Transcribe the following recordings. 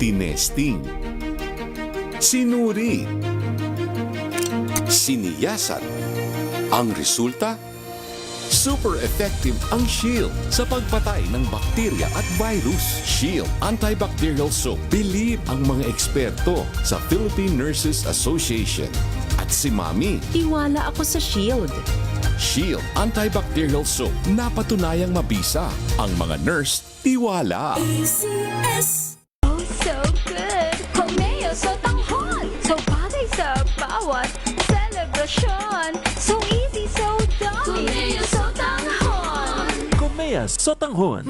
tinesting, sinuri, siniyasan. Ang resulta? Super effective ang Shield sa pagpatay ng bakterya at virus. Shield Antibacterial Soap. Believe ang mga eksperto sa Philippine Nurses Association. At si Mami, Tiwala ako sa Shield. Shield Antibacterial Soap. Napatunayang mabisa. Ang mga nurse, tiwala. ACS. Oh, so good! Komeo so tanghon! So bagay sa bawat selebrasyon. So easy, so dami! Komeo so tanghon! Komea Sotanghon.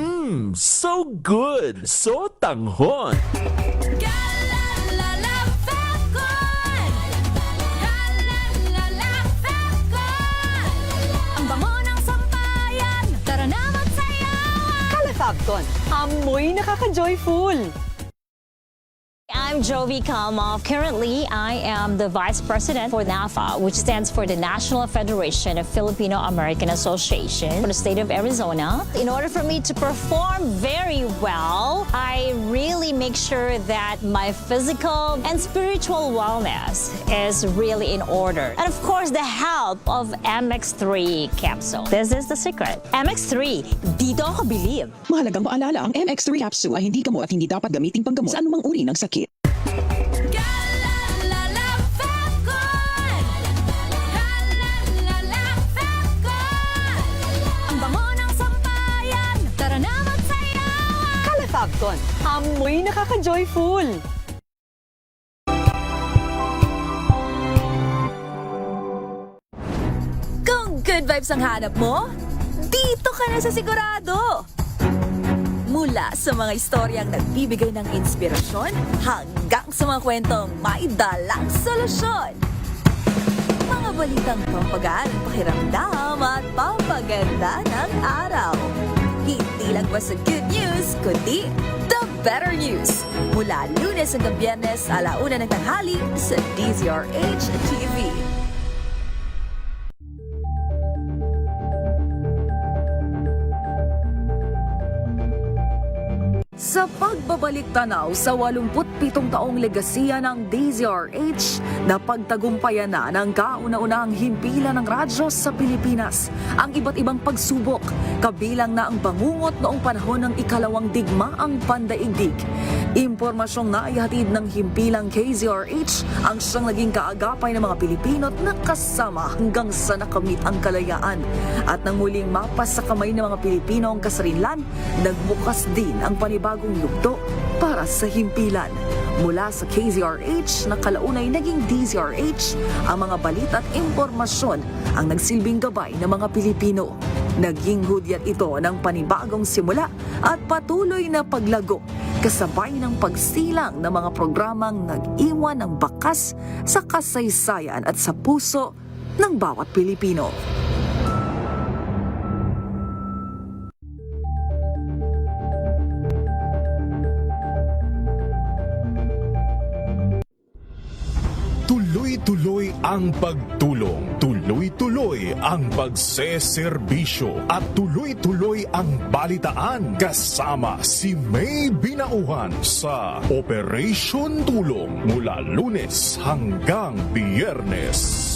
So good. Sotanghon. Galalala Falcon! Galalala Falcon! Ang bango ng sampayan, tara na magsayawan! Calefabcon, amoy nakaka-joyful. I'm Jovi Kalmov. Currently, I am the Vice President for NAFA, which stands for the National Federation of Filipino American Association for the state of Arizona. In order for me to perform very well, I really make sure that my physical and spiritual wellness is really in order. And of course, the help of MX3 capsule. This is the secret. MX3, dito ako believe. Mahalagang paalala, ang MX3 capsule ay hindi gamot at hindi dapat gamiting panggamot sa anumang uri ng sakit. Galalala Falcon! Galalala Falcon! Ang bango ng sampayan, tara na magsayawan! Calefabcon, amoy nakaka-joyful. Kung good vibes ang hanap mo, dito ka na sa sigurado! Mula sa mga istoryang nagbibigay ng inspirasyon hanggang sa mga kwentong may dalang solusyon. Mga balitang pampagaan ang pakiramdam at papaganda ng araw. Hindi lang ba sa good news, kundi the better news. Mula Lunes hanggang Biyernes, 1:00 ng tanghali sa DZRH TV. Sa pagbabalik tanaw sa 87 taong legasiya ng DZRH, napagtagumpayan na ng kauna-unahang himpilan ng radyo sa Pilipinas ang iba't ibang pagsubok, kabilang na ang bangungot noong panahon ng ikalawang digmaang pandaigdig. Impormasyong naihatid ng himpilang KZRH ang siyang naging kaagapay ng mga Pilipino at nakasama hanggang sa nakamit ang kalayaan. At nang muling mapas sa kamay ng mga Pilipino ang kasarinlan, nagbukas din ang panibagong yugto para sa himpilan. Mula sa KZRH na kalaunay naging DZRH, ang mga balita at impormasyon ang nagsilbing gabay ng mga Pilipino. Naging hudyat ito ng panibagong simula at patuloy na paglago, kasabay ng pagsilang ng mga programang nag-iwan ng bakas sa kasaysayan at sa puso ng bawat Pilipino. Tuloy-tuloy ang pagtulong, tuloy-tuloy ang pagseserbisyo at tuloy-tuloy ang balitaan kasama si May Binauhan sa Operation Tulong mula Lunes hanggang Biyernes.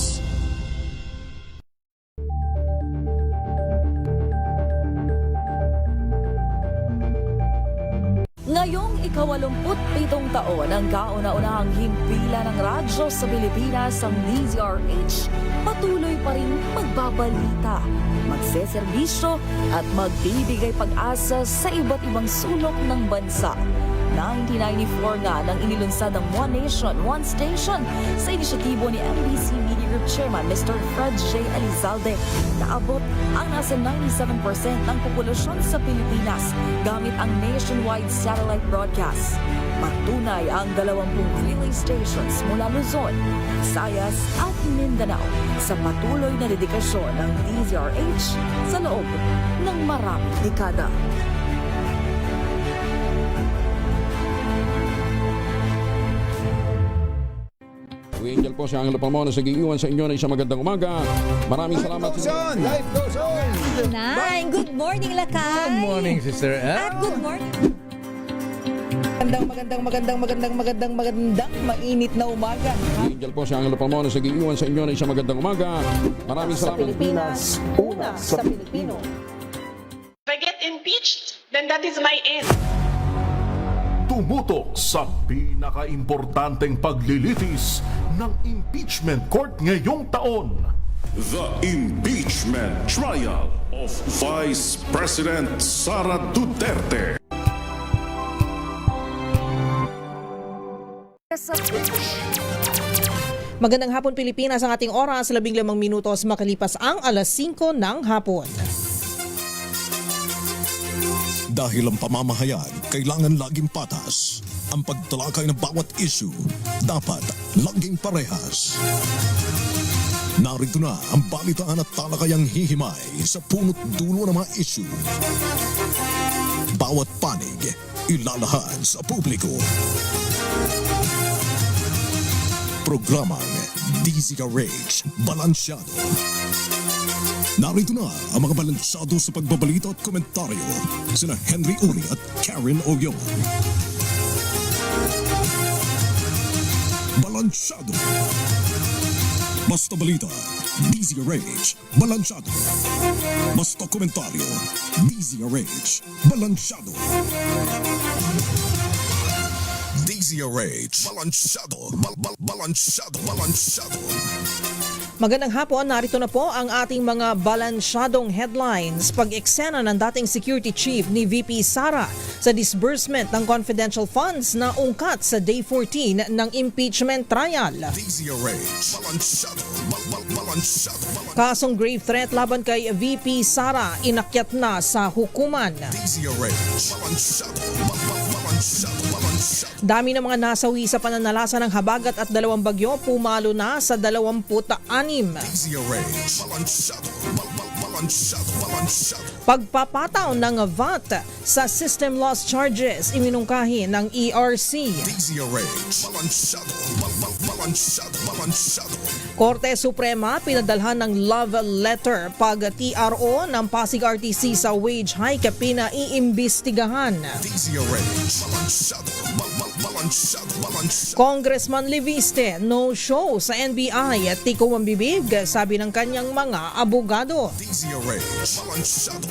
Ngayong ika-87 taon ang kauna-unahang himpilan ng radyo sa Pilipinas, ang DZRH, patuloy pa rin magbabalita, magseserbisyo at magbibigay pag-asa sa iba't ibang sulok ng bansa. 1994 nga nang inilunsad ang One Nation, One Station sa inisyatibo ni MBC Media Group Chairman Mr. Fred J. Elizalde. Naabot ang nasa 97% ng populasyon sa Pilipinas gamit ang nationwide satellite broadcast. Patunay ang 20 relay stations mula Luzon, Visayas at Mindanao sa patuloy na dedikasyon ng DZRH sa loob ng maraming dekada. Angel po si Angelo Palmona sa giiwan sa inyo na isang magandang umaga. Maraming salamat. Life goes on! Good morning, Lakay! Good morning, Sister Ann. At good morning. magandang mainit na umaga. Angel po si Angelo Palmona sa giiwan sa inyo na isang magandang umaga. Maraming Sa salamat. Pilipinas, una sa Pilipino. If I get impeached, then that is my end. Tumutok sa pinaka-importanteng paglilitis ng impeachment court ngayong taon. The impeachment trial of Vice President Sara Duterte. Magandang hapon Pilipinas, ang ating oras 15 minutos makalipas ang alas 5 ng hapon. Dahil ang pamamahayag kailangan laging patas, ang pagtalakay ng bawat issue dapat laging parehas. Narito na ang balitaan at talakayang hihimay sa punot dulo ng mga issue. Bawat panig ilalahad sa publiko. Programang DZRH Balansyado. Narito na ang mga balansyado sa pagbabalita at komentaryo sina Henry Uri at Karen Oyo. Balansyado. Basta balita, DZRH Balansyado. Basta komentaryo, DZRH Balansyado. DZRH Balansyado. Balansyado. Magandang hapon, narito na po ang ating mga balansyadong headlines. Pag-eksena ng dating security chief ni VP Sara sa disbursement ng confidential funds na ungkat sa Day 14 ng impeachment trial. DZRH Balansyado. Kasong grave threat laban kay VP Sara inakyat na sa hukuman. DZRH Balansyado. Dami ng mga nasawi sa pananalasa ng habagat at dalawang bagyo pumalo na sa 26. DZRH Balansyado. Pagpapataw ng VAT sa system loss charges iminungkahi ng ERC. DZRH Balansyado. Korte Suprema pinadalhan ng love letter pag TRO ng Pasig RTC sa wage hike pinaiimbestigahan. DZRH Balansyado. Congressman Leviste no show sa NBI at tiko ang bibig sabi ng kanyang mga abogado. DZRH Balansyado.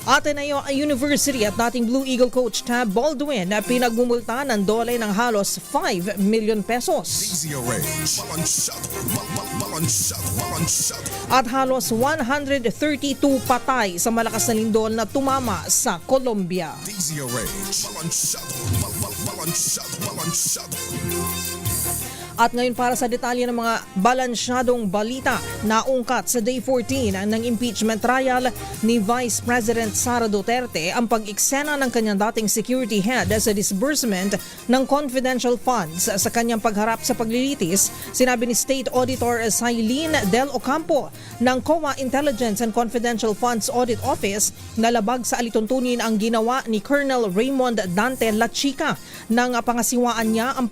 Ateneo University at dating Blue Eagle coach Tab Baldwin na pinagmumulta ng dole ng halos 5 million pesos. DZRH Balansyado. At halos 132 patay sa malakas na lindol na tumama sa Colombia. DZRH Balansyado. At ngayon para sa detalye ng mga balansyadong balita na ungkat sa Day 14 ng impeachment trial ni Vice President Sara Duterte ang pag-eksena ng kanyang dating security head sa disbursement ng confidential funds sa kanyang pagharap sa paglilitis, sinabi ni State Auditor Sailin Del Ocampo ng COA Intelligence and Confidential Funds Audit Office na labag sa alituntunin ang ginawa ni Colonel Raymond Dante Lachica nang pangasiwaan niya ang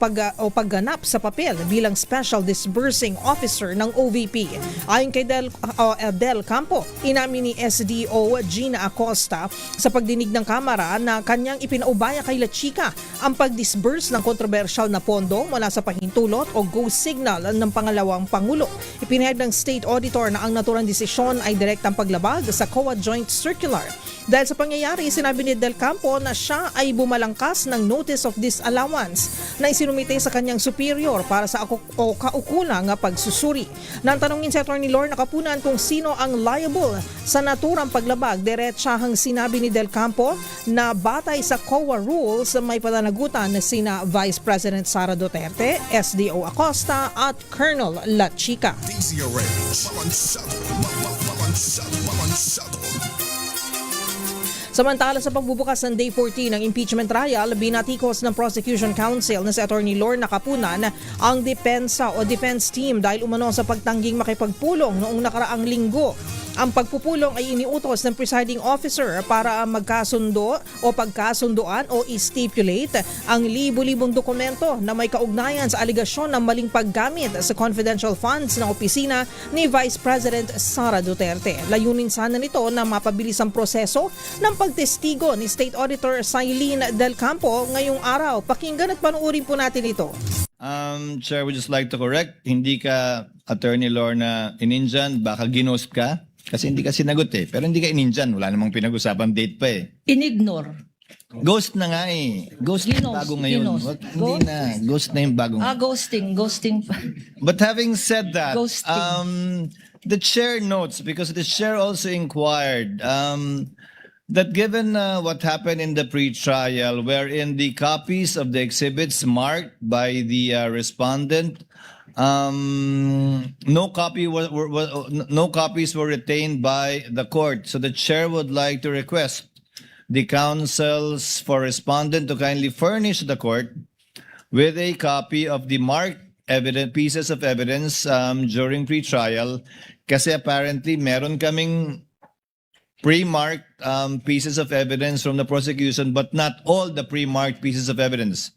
pagganap sa papel bilang Special Disbursing Officer ng OVP. Ayon kay Del Campo, inamin ni SDO Gina Acosta sa pagdinig ng Kamara na kanyang ipinaubaya kay Lachica ang pag-disburse ng kontrobersyal na pondo mula sa pahintulot o go signal ng pangalawang Pangulo. Ipinahayag ng State Auditor na ang naturang desisyon ay direktang paglabag sa COA Joint Circular. Dahil sa pangyayari, sinabi ni Del Campo na siya ay bumalangkas ng Notice of Disallowance na isinumite sa kanyang superior para sa kaukulang pagsusuri. Nang tanongin si Atty. Lorna Kapunan kung sino ang liable sa naturang paglabag, diretsahang sinabi ni Del Campo na batay sa COA rules may pananagutan na sina Vice President Sara Duterte, SDO Acosta at Colonel Lachica. DZRH Balansyado. Samantala sa pagbubukas ng Day 14 ng impeachment trial, binatikos ng Prosecution Counsel na si Atty. Lorna Kapunan ang depensa o defense team dahil umano sa pagtangging makipagpulong noong nakaraang linggo. Ang pagpupulong ay iniutos ng presiding officer para magkasundo o pagkasunduan o i-stipulate ang libu-libong dokumento na may kaugnayan sa aligasyon ng maling paggamit sa confidential funds ng opisina ni Vice President Sara Duterte. Layunin sana nito na mapabilis ang proseso ng pagtestigo ni State Auditor Sailin Del Campo ngayong araw. Pakinggan at panuorin po natin ito. Chair, would just like to correct, hindi ka Attorney Lorna ininjan, baka ginost ka. Kasi hindi ka sinagot eh. Pero hindi ka ininjan, wala namang pinag-usapan date pa eh. Inignore. Ghost na nga eh. Ghost na yung bago ngayon. Hindi na. Ghost na yung bago ngayon. Ghosting pa. But having said that, Ghosting. the chair notes, because the chair also inquired, that given what happened in the pre-trial, wherein the copies of the exhibits marked by the respondent, no copies were retained by the court. So the chair would like to request the counsels for respondent to kindly furnish the court with a copy of the marked pieces of evidence during pre-trial. Kasi apparently meron kaming pre-marked pieces of evidence from the prosecution, but not all the pre-marked pieces of evidence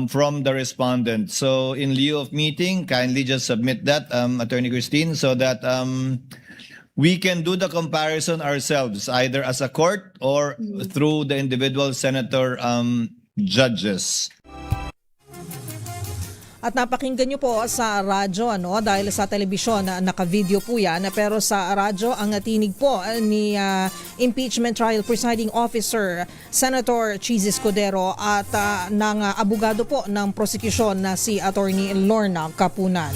from the respondent. So in lieu of meeting, kindly just submit that, Attorney Christine, so that we can do the comparison ourselves, either as a court or through the individual senator judges. At napakinggan nyo po sa radyo, dahil sa telebisyon naka-video po yan, pero sa radyo ang tinig po ni impeachment trial presiding officer Senator Cheese Escudero at ng abogado po ng prosecution na si Attorney Lorna Capunan.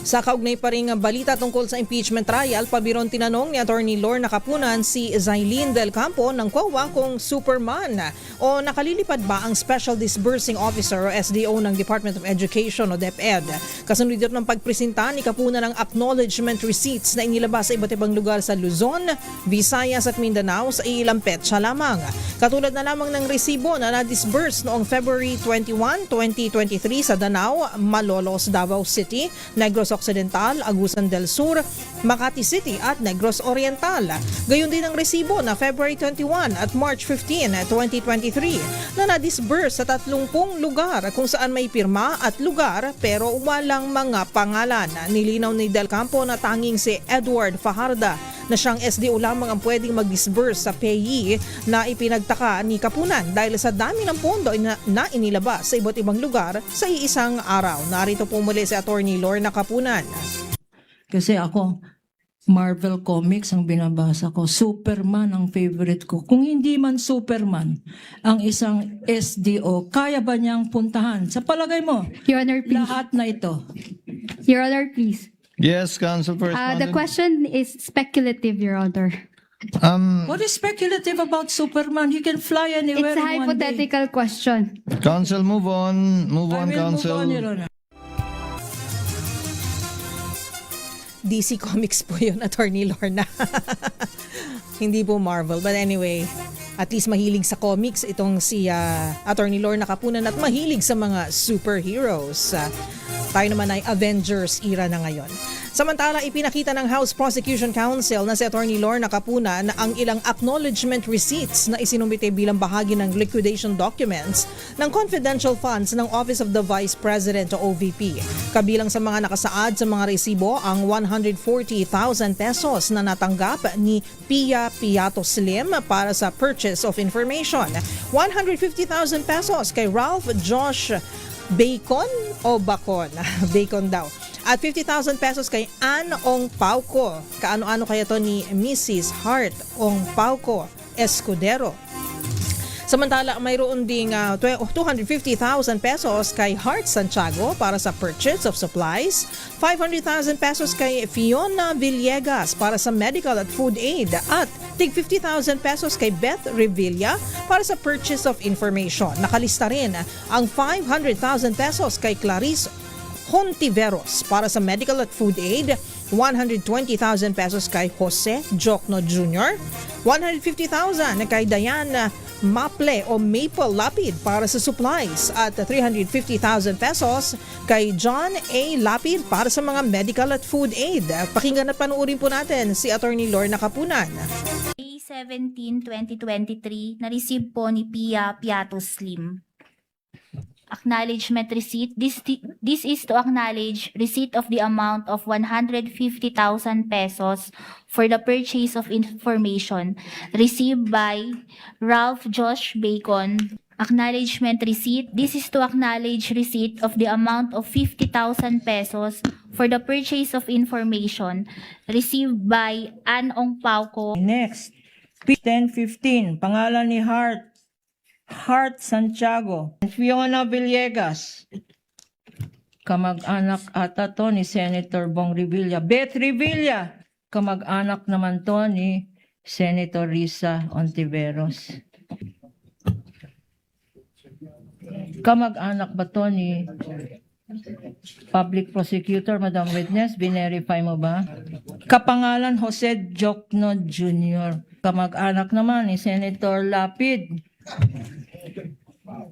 Sa kaugnay pa ring balita tungkol sa impeachment trial, pabiron tinanong ni Attorney Lorna Capunan si Sailin Del Campo ng COA kung Superman o nakalilipad ba ang Special Disbursing Officer o SDO ng Department of Education o DepEd. Kasunod dito ng pagpresenta ni Capunan ng acknowledgement receipts na inilabas sa iba't ibang lugar sa Luzon, Visayas at Mindanao sa ilang petsa lamang. Katulad na lamang ng resibo na na-disburse noong February 21, 2023 sa Danao, Malolos, Davao City, Negros Occidental, Agusan del Sur, Makati City at Negros Oriental. Gayon din ang resibo na February 21 at March 15, 2023 na na-disburse sa 30 lugar kung saan may pirma at lugar pero walang mga pangalan. Nilinaw ni Del Campo na tanging si Edward Fajarda na siyang SDO lamang ang pwedeng mag-disburse sa payee na ipinagtaka ni Capunan dahil sa dami ng pondo na inilabas sa iba't ibang lugar sa iisang araw. Narito po muli si Attorney Lorna Capunan. Kasi ako, Marvel Comics ang binabasa ko. Superman ang favorite ko. Kung hindi man Superman, ang isang SDO, kaya ba niyang puntahan? Sa palagay mo, Your Honor, please. lahat na ito. Your Honor, please. Yes, Counsel for Respondent. The question is speculative, Your Honor. What is speculative about Superman? He can fly anywhere It's a in one day. hypothetical question. Counsel, move on. Move I on, will Counsel. move on, Your Honor. DC Comics po yun, Attorney Lorna. Hindi po Marvel. But anyway, at least mahilig sa comics itong si Attorney Lorna Capunan at mahilig sa mga superheroes. Tayo naman ay Avengers era na ngayon. Samantala, ipinakita ng House Prosecution Counsel na si Attorney Lorna Capunan ang ilang acknowledgement receipts na isinumite bilang bahagi ng liquidation documents ng confidential funds ng Office of the Vice President o OVP. Kabilang sa mga nakasaad sa mga resibo ang 140,000 pesos na natanggap ni Pia Piato Slim para sa purchase of information, 150,000 pesos kay Ralph Josh Bacon o Bacon? Bacon daw. At 50,000 pesos kay Ann Ong Pauco. Kaano-ano kaya to ni Mrs. Hart Ong Pauco Escudero. Samantala, mayroon ding 250,000 pesos kay Hart Santiago para sa purchase of supplies, 500,000 pesos kay Fiona Villegas para sa medical at food aid, at tig 50,000 pesos kay Beth Revilla para sa purchase of information. Nakalista rin ang 500,000 pesos kay Clarice Hontiveros para sa medical at food aid, 120,000 pesos kay Jose Jokno Jr., 150,000 kay Diane maple o maple lapid para sa supplies at 350,000 pesos kay John A. Lapid para sa mga medical at food aid. Pakinggan at panuorin po natin si Attorney Lorna Kapunan. May 17, 2023, na-receive po ni Pia Piato Slim. Acknowledgement receipt. This is to acknowledge receipt of the amount of 150,000 pesos for the purchase of information received by Ralph Josh Bacon. Acknowledgement receipt. This is to acknowledge receipt of the amount of 50,000 pesos for the purchase of information received by Ann Ong Pauco. Next, 1015, pangalan ni Heart Santiago. Fiona Villegas. Kamag-anak ata to ni Senator Bong Revilla. Beth Revilla. Kamag-anak naman to ni Senator Risa Ontiveros. Kamag-anak ba to ni Public Prosecutor, Madam Witness? Binerify mo ba? Kapangalan Jose Jokno Jr. Kamag-anak naman ni Senator Lapid.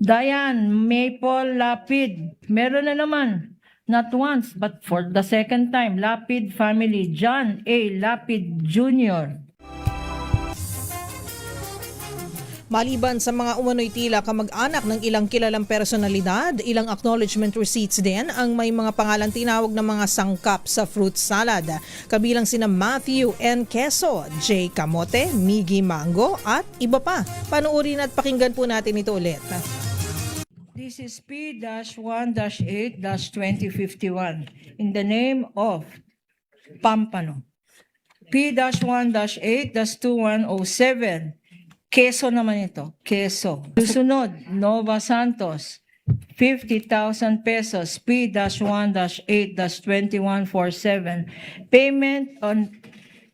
Diane Maple Lapid. Meron na naman. Not once, but for the second time. Lapid family. John A. Lapid Jr. Maliban sa mga umano'y tila kamag-anak ng ilang kilalang personalidad, ilang acknowledgement receipts din ang may mga pangalan tinawag ng mga sangkap sa fruit salad. Kabilang sina Matthew N. Queso, J. Kamote, Miggy Mango at iba pa. Panuorin at pakinggan po natin ito ulit. This is P-1-8-2051 in the name of Pampano. P-1-8-2107. Queso naman ito. Queso. Susunod, Nova Santos. 50,000 pesos. P-1-8-2147. Payment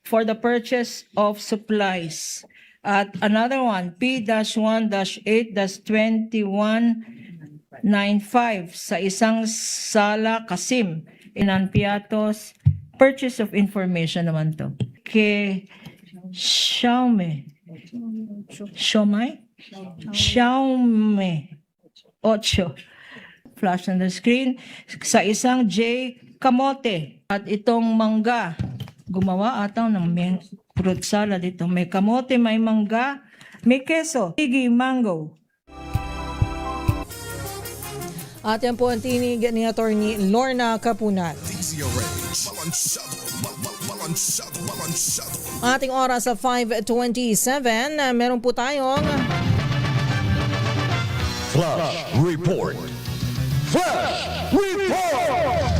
for the purchase of supplies. At another one, P-1-8-2195 sa isang Sala Kasim. Inanpiatos. Purchase of information naman to. Kay Xiaomi 8. Flash on the screen. Sa isang J. Kamote. At itong mangga. Gumawa ata ng fruit salad ito. May kamote, may mangga, may keso. Miggy Mango. At yan po ang tinig ni Attorney Lorna Kapunan. Ating oras sa 5:27, meron po tayong Flash Report. Flash Report!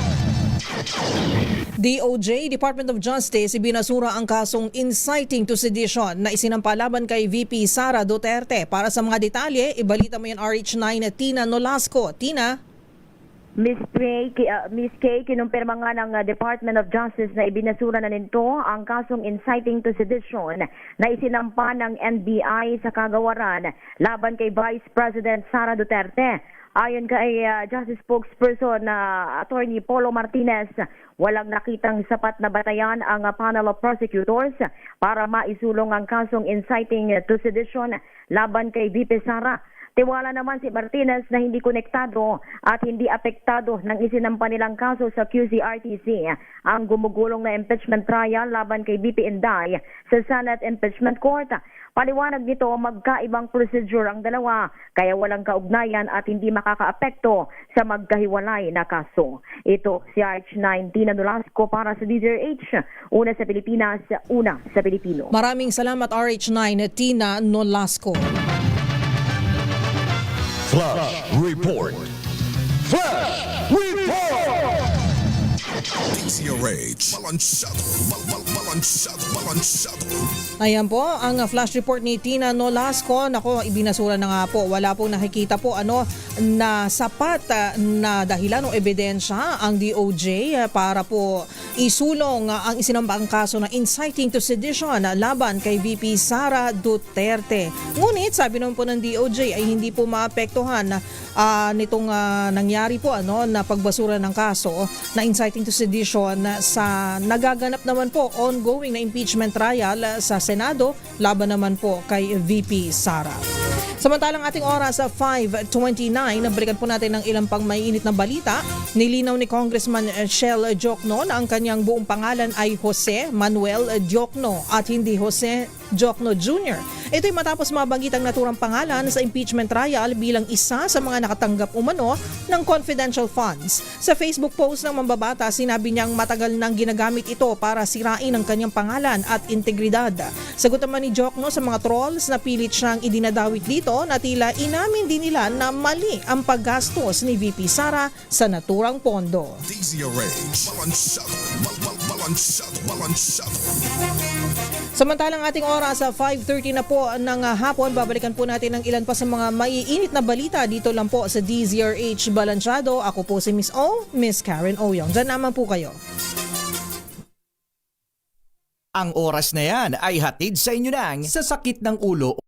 DOJ, Department of Justice, ibinasura ang kasong inciting to sedition na isinampa laban kay VP Sara Duterte. Para sa mga detalye, ibalita mo yan RH9 Tina Nolasco. Tina? Miss Kay, kinumpirma nga ng Department of Justice na ibinasura na nito ang kasong inciting to sedition na isinampa ng NBI sa kagawaran laban kay Vice President Sara Duterte. Ayon kay Justice Spokesperson na Attorney Polo Martinez, walang nakitang sapat na batayan ang panel of prosecutors para maisulong ang kasong inciting to sedition laban kay VP Sara. Tiwala naman si Martinez na hindi konektado at hindi apektado ng isinampa nilang kaso sa QCRTC ang gumugulong na impeachment trial laban kay VP Inday sa Senate Impeachment Court. Paliwanag nito, magkaibang procedure ang dalawa kaya walang kaugnayan at hindi makakaapekto sa magkahiwalay na kaso. Ito si RH9 Tina Nolasco para sa DZRH, una sa Pilipinas, una sa Pilipino. Maraming salamat RH9 Tina Nolasco. Flash Report. Flash Report! DZRH. Balansado. Ayan po, ang flash report ni Tina Nolasco. Nako, ibinasura na nga po. Wala pong nakikita po na sapat na dahilan o ebidensya ang DOJ para po isulong ang isinampang kaso na inciting to sedition laban kay VP Sara Duterte. Ngunit sabi naman po ng DOJ ay hindi po maapektuhan nitong nangyari po na pagbasura ng kaso na inciting to sedition sa nagaganap naman po ongoing na impeachment trial sa Senado laban naman po kay VP Sara. Samantalang ating oras sa 5:29, nabalikan po natin ng ilang pang maiinit na balita. Nilinaw ni Congressman Shell Diokno na ang kanyang buong pangalan ay Jose Manuel Diokno at hindi Jose Diokno Jr. Ito'y matapos mabanggit ang naturang pangalan sa impeachment trial bilang isa sa mga nakatanggap umano ng confidential funds. Sa Facebook post ng mambabata, sinabi niyang matagal nang ginagamit ito para sirain ang kanyang pangalan at integridad. Sagot naman ni Diokno sa mga trolls na pilit siyang idinadawit dito na tila inamin din nila na mali ang paggastos ni VP Sara sa naturang pondo. DZRH, balansyado. Samantalang ating oras sa 5:30 na po ng hapon, babalikan po natin ang ilan pa sa mga maiinit na balita dito lang po sa DZRH Balansyado. Ako po si Miss O, Miss Karen Oyong. Diyan naman po kayo. Ang oras na yan ay hatid sa inyo ng Sa Sakit ng Ulo o